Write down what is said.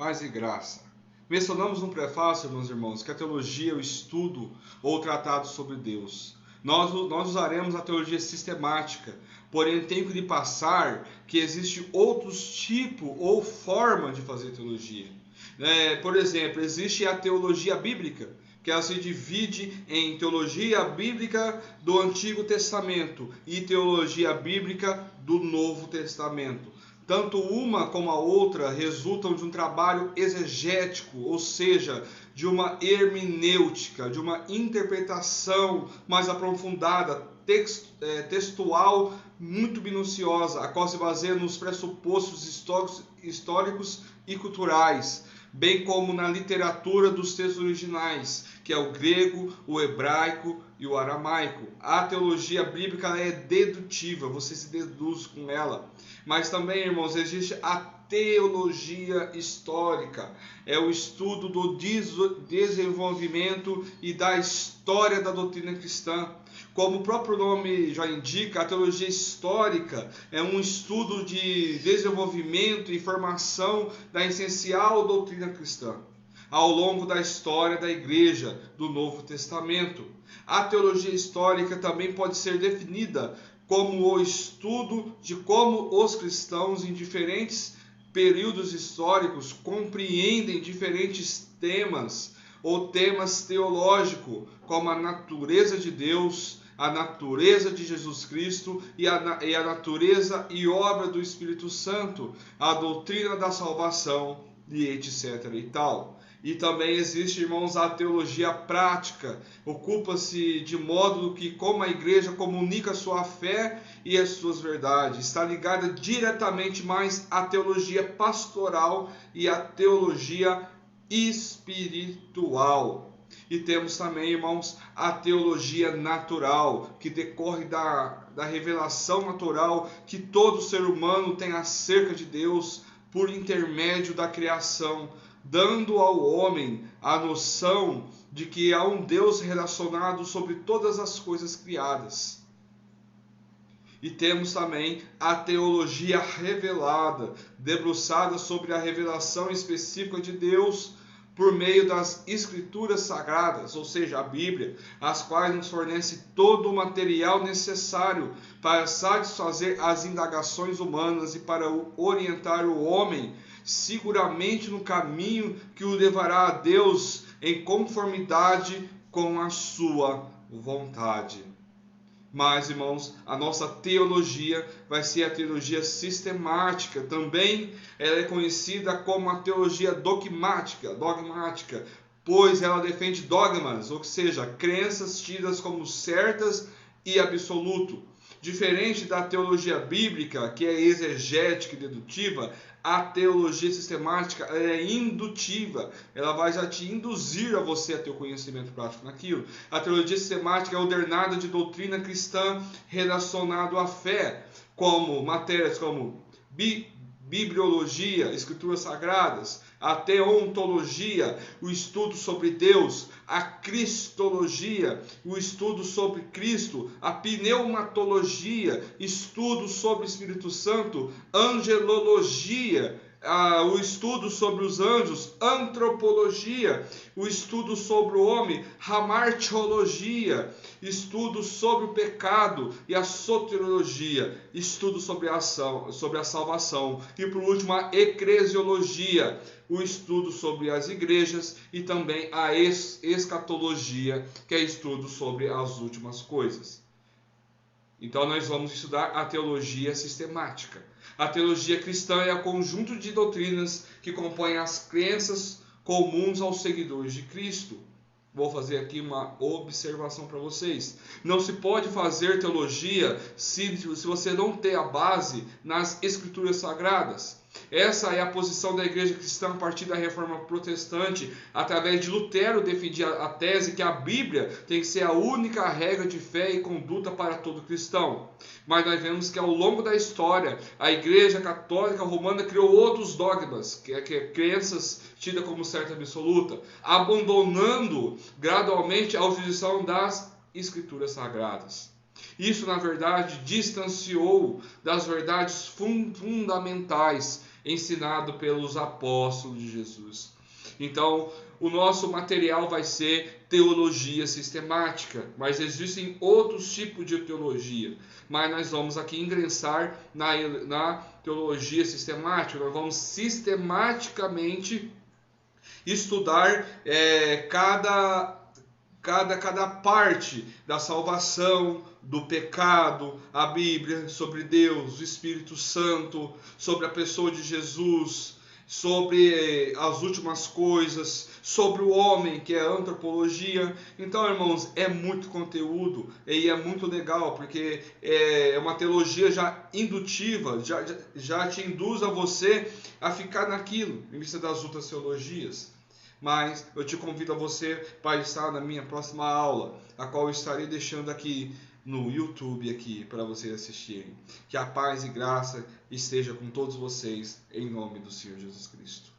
Paz e graça. Mencionamos no prefácio, meus irmãos, que a teologia é o estudo ou tratado sobre Deus. Nós usaremos a teologia sistemática, porém tenho que lhe passar que existe outros tipos ou forma de fazer teologia. Por exemplo, existe a teologia bíblica, que ela se divide em teologia bíblica do Antigo Testamento e teologia bíblica do Novo Testamento. Tanto uma como a outra resultam de um trabalho exegético, ou seja, de uma hermenêutica, de uma interpretação mais aprofundada, textual, muito minuciosa, a qual se baseia nos pressupostos históricos e culturais, bem como na literatura dos textos originais, que é o grego, o hebraico e o aramaico. A teologia bíblica é dedutiva, você se deduz com ela. Mas também, irmãos, existe a teologia histórica. É o estudo do desenvolvimento e da história da doutrina cristã. Como o próprio nome já indica, a teologia histórica é um estudo de desenvolvimento e formação da essencial doutrina cristã ao longo da história da Igreja do Novo Testamento. A teologia histórica também pode ser definida como o estudo de como os cristãos em diferentes períodos históricos compreendem diferentes temas ou temas teológicos, como a natureza de Deus, a natureza de Jesus Cristo e a natureza e obra do Espírito Santo, a doutrina da salvação e etc. e tal. E também existe, irmãos, a teologia prática. Ocupa-se de modo que como a igreja comunica a sua fé e as suas verdades. Está ligada diretamente mais à teologia pastoral e à teologia espiritual. E temos também, irmãos, a teologia natural, que decorre da revelação natural que todo ser humano tem acerca de Deus por intermédio da criação, dando ao homem a noção de que há um Deus relacionado sobre todas as coisas criadas. E temos também a teologia revelada, debruçada sobre a revelação específica de Deus por meio das Escrituras Sagradas, ou seja, a Bíblia, as quais nos fornece todo o material necessário para satisfazer as indagações humanas e para orientar o homem seguramente no caminho que o levará a Deus em conformidade com a sua vontade. Mas, irmãos, a nossa teologia vai ser a teologia sistemática. Também ela é conhecida como a teologia dogmática, pois ela defende dogmas, ou seja, crenças tidas como certas e absoluto. Diferente da teologia bíblica, que é exegética e dedutiva, a teologia sistemática é indutiva. Ela vai já te induzir a você a ter o conhecimento prático naquilo. A teologia sistemática é ordenada de doutrina cristã relacionado à fé, como matérias como bibliologia, escrituras sagradas, a teontologia, o estudo sobre Deus, a cristologia, o estudo sobre Cristo, a pneumatologia, estudo sobre o Espírito Santo, angelologia, o estudo sobre os anjos, antropologia, o estudo sobre o homem, hamartiologia, estudo sobre o pecado e a soteriologia, estudo sobre a salvação e por último a eclesiologia, o estudo sobre as igrejas e também a escatologia, que é estudo sobre as últimas coisas. Então nós vamos estudar a teologia sistemática. A teologia cristã é o conjunto de doutrinas que compõem as crenças comuns aos seguidores de Cristo. Vou fazer aqui uma observação para vocês. Não se pode fazer teologia se você não tem a base nas Escrituras Sagradas. Essa é a posição da igreja cristã a partir da reforma protestante. Através de Lutero defendia a tese que a Bíblia tem que ser a única regra de fé e conduta para todo cristão. Mas nós vemos que ao longo da história a igreja católica romana criou outros dogmas, que é crenças tidas como certa absoluta, abandonando gradualmente a utilização das Escrituras Sagradas. Isso, na verdade, distanciou das verdades fundamentais ensinado pelos apóstolos de Jesus. Então, o nosso material vai ser teologia sistemática, mas existem outros tipos de teologia. Mas nós vamos aqui ingressar na teologia sistemática, nós vamos sistematicamente estudar cada parte da salvação, do pecado, a Bíblia, sobre Deus, o Espírito Santo, sobre a pessoa de Jesus, sobre as últimas coisas, sobre o homem, que é a antropologia. Então, irmãos, é muito conteúdo e é muito legal, porque é uma teologia já indutiva, já te induz a você a ficar naquilo, em vista das outras teologias. Mas eu te convido a você para estar na minha próxima aula, a qual eu estarei deixando aqui no YouTube aqui para vocês assistirem. Que a paz e graça esteja com todos vocês, em nome do Senhor Jesus Cristo.